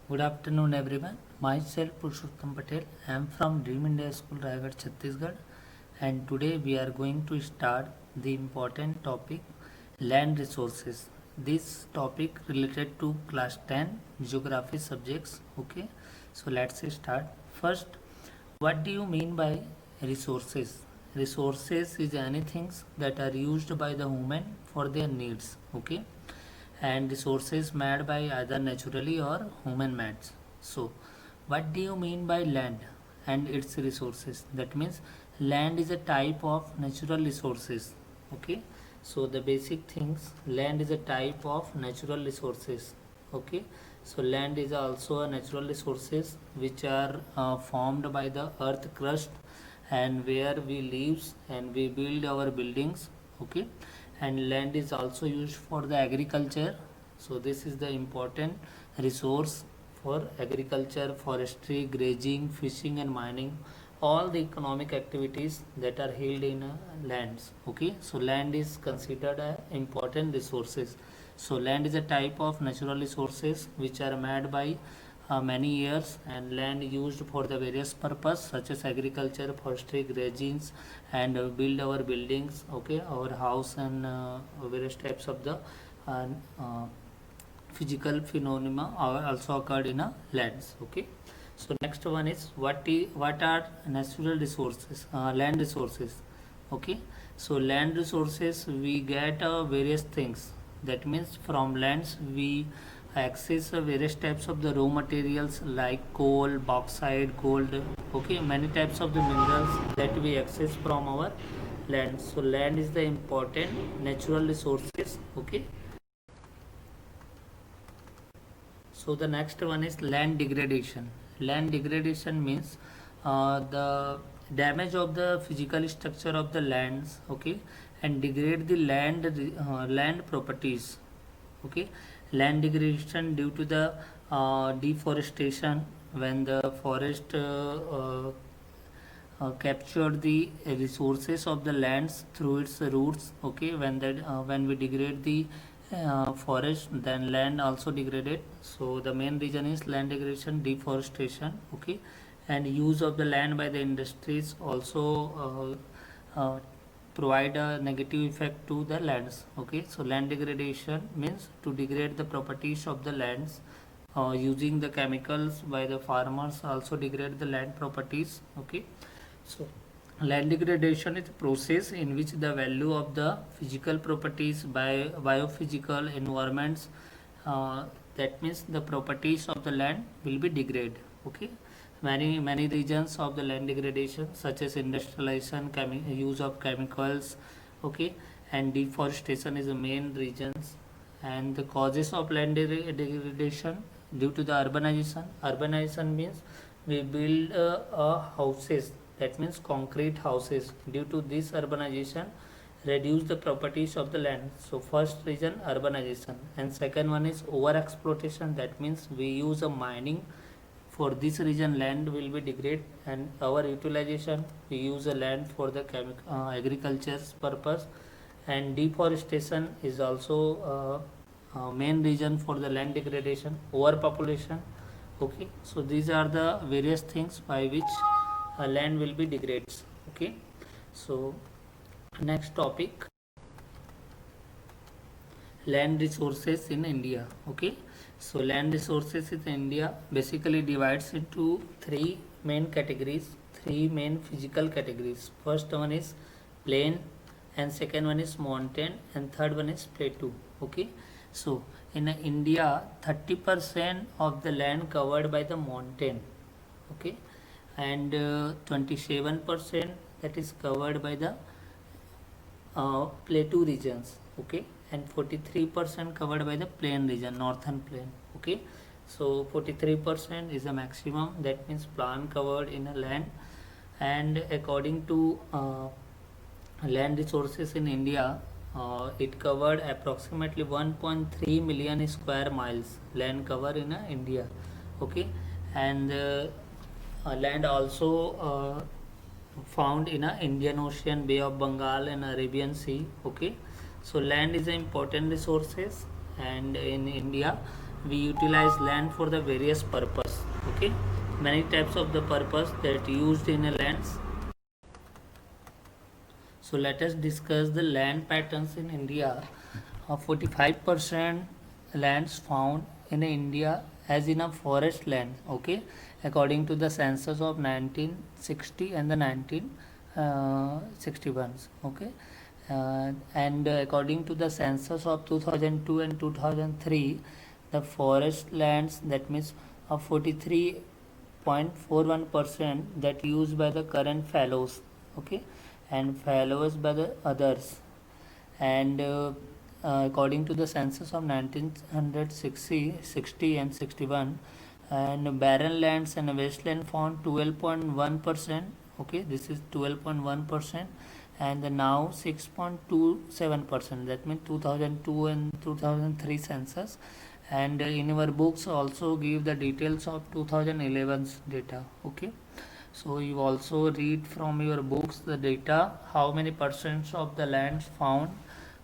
Good afternoon, everyone. Myself Purushottam Patel. I am from Dream India School, Raigad, Chhattisgarh, and today we are going to start the important topic land resources. This topic related to class 10 geography subjects. Okay, so let's start. First, what do you mean by resources? Resources is anything that are used by the human for their needs. Okay, and resources made by either naturally or human made. So, what do you mean by land and its resources? That means land is a type of natural resources. Okay, so the basic things, land is a type of natural resources. Okay, so land is also a natural resources which are formed by the earth crust and where we live and we build our buildings. Okay, and land is also used for the agriculture. So this is the important resource for agriculture, forestry, grazing, fishing and mining, all the economic activities that are held in lands. Okay, so land is considered a important resources. So land is a type of natural resources which are made by many years and land used for the various purpose such as agriculture, forestry, grazing and build our buildings. Okay, our house and various types of the uh, uh, physical phenomena are also occurred in lands. Okay, so next one is what are natural resources, land resources. Okay, so land resources we get various things. That means from lands we access various types of the raw materials like coal, bauxite, gold. Okay, many types of the minerals that we access from our land. So land is the important natural resources. Okay, so the next one is land degradation. Land degradation means the damage of the physical structure of the lands. Okay, and degrade the land properties. Okay, land degradation due to the deforestation when the forest capture the resources of the lands through its roots. Okay, when we degrade the forest, then land also degraded. So the main reason is land degradation, deforestation. Okay, and use of the land by the industries also provide a negative effect to the lands. Okay, so land degradation means to degrade the properties of the lands using the chemicals by the farmers also degrade the land properties. Okay, so land degradation is a process in which the value of the physical properties by biophysical environments, that means the properties of the land will be degraded. Okay, many regions of the land degradation such as industrialization, use of chemicals. Okay, and deforestation is the main regions. And the causes of land degradation due to the urbanization means we build houses, that means concrete houses. Due to this urbanization reduce the properties of the land. So first reason urbanization, and second one is over exploitation. That means we use a mining. For this reason land will be degraded, and our utilization we use a land for the agriculture's purpose. And deforestation is also main reason for the land degradation, overpopulation. Okay, so these are the various things by which land will be degraded. Okay, so next topic, land resources in India. Okay, so land resources in India basically divides into three main categories, three main physical categories. First one is plain, and second one is mountain, and third one is plateau. Okay, so in India 30% of the land covered by the mountain. Okay, and 27% that is covered by the plateau regions. Okay, and 43% covered by the plain region, northern plain. Okay, so 43% is the maximum, that means plan covered in a land. And according to land resources in India, it covered approximately 1.3 million square miles land cover in India. Okay, and land also found in Indian Ocean, Bay of Bengal and Arabian Sea. Okay, so land is an important resources, and in India we utilize land for the various purpose. Okay, many types of the purpose that used in a lands. So let us discuss the land patterns in India. 45% lands found in India as in a forest land. Okay, according to the census of 1960 and the 1961. Okay, and according to the census of 2002 and 2003, the forest lands, that means 43.41% that used by the current fellows. Okay, and fellows by the others. And according to the census of 1960 and 61, and barren lands and wasteland found 12.1%. Okay, this is 12.1%, and now 6.27%. That means 2002 and 2003 census. And in our books also give the details of 2011's data. Okay, so you also read from your books the data how many percents of the lands found,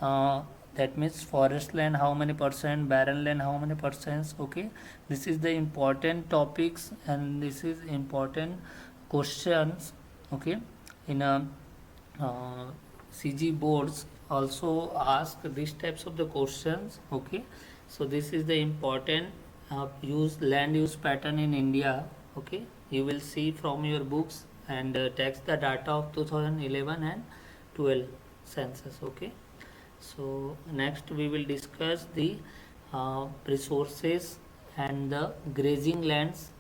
uh, that means forest land how many percent, barren land how many percents. Okay, this is the important topics and this is important questions. Okay, in a CG boards also ask these types of the questions. Okay, so this is the important use land use pattern in India. Okay, you will see from your books and text the data of 2011 and 12 census. Okay, so next we will discuss the resources and the grazing lands.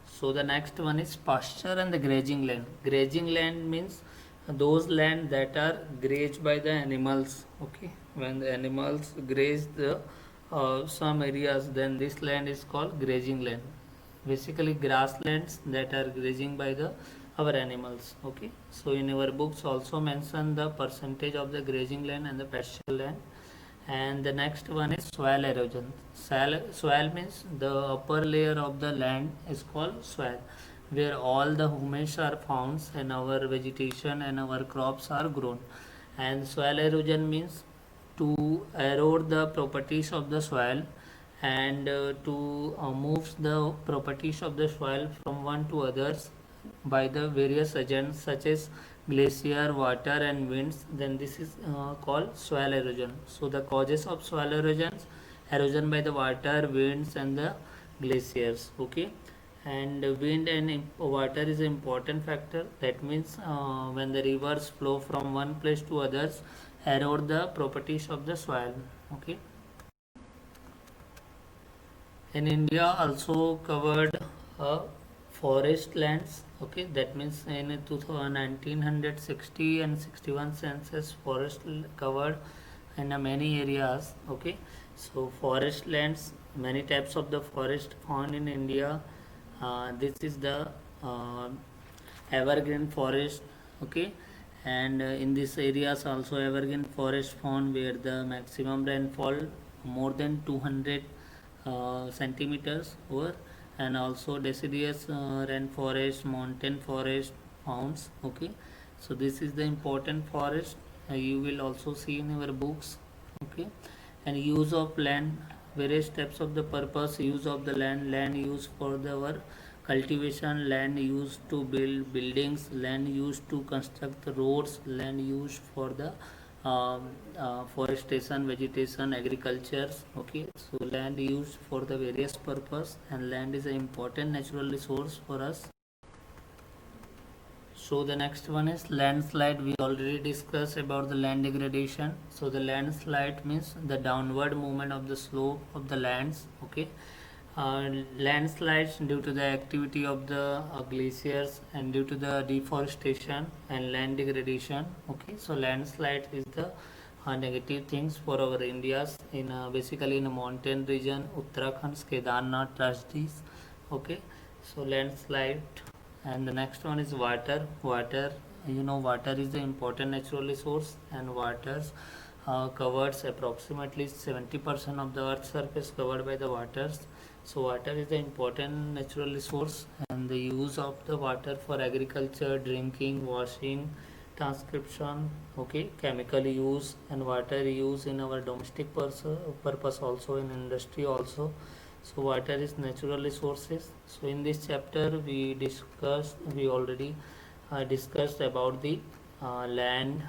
So the next one is pasture and the grazing land. Grazing land means those land that are grazed by the animals. Okay, when the animals graze the some areas, then this land is called grazing land. Basically, grasslands that are grazing by the our animals. Okay, so in our books also mention the percentage of the grazing land and the pasture land. And the next one is soil erosion. Soil means the upper layer of the land is called soil, where all the humus are found and our vegetation and our crops are grown. And soil erosion means to erode the properties of the soil and to move the properties of the soil from one to others by the various agents such as glacier, water and winds. Then this is called soil erosion. So the causes of soil erosions: erosion by the water, winds and the glaciers. Okay, and wind and water is an important factor. That means when the rivers flow from one place to others, erode the properties of the soil. Okay, in India also covered forest lands. Okay, that means in 1960 and 61 census forest covered in many areas. Okay, so forest lands, many types of the forest found in India. This is the uh, evergreen forest. Okay, and in these areas also evergreen forest found where the maximum rainfall more than 200 centimeters over, and also deciduous rainforest, mountain forest founds. Okay, so this is the important forest you will also see in your books. Okay, and use of land, various types of the purpose use of the land used for our cultivation, land used to build buildings, land used to construct roads, land used for the forestation, vegetation, agriculture. Okay, so land used for the various purpose, and land is an important natural resource for us. So the next one is landslide. We already discussed about the land degradation. So the landslide means the downward movement of the slope of the lands. Okay, landslides due to the activity of the glaciers and due to the deforestation and land degradation. Okay, so landslide is the negative things for our India's in basically in a mountain region, Uttarakhand, Kedarnath, Rajasthan. Okay, so landslide. And the next one is water. Water is the important natural resource, and waters covers approximately 70% of the earth's surface covered by the waters. So water is the important natural resource, and the use of the water for agriculture, drinking, washing, transcription, okay, chemical use and water use in our domestic purpose, also in industry also. So water is natural resources. So in this chapter we already discussed about the land,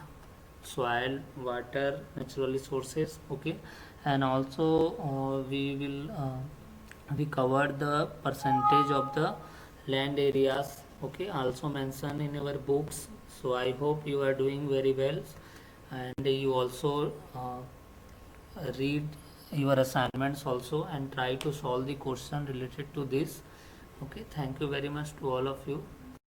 soil, water, natural resources, okay. And also we covered the percentage of the land areas, okay, also mentioned in our books. So I hope you are doing very well, and you also read your assignments also and try to solve the question related to this. Okay, thank you very much to all of you.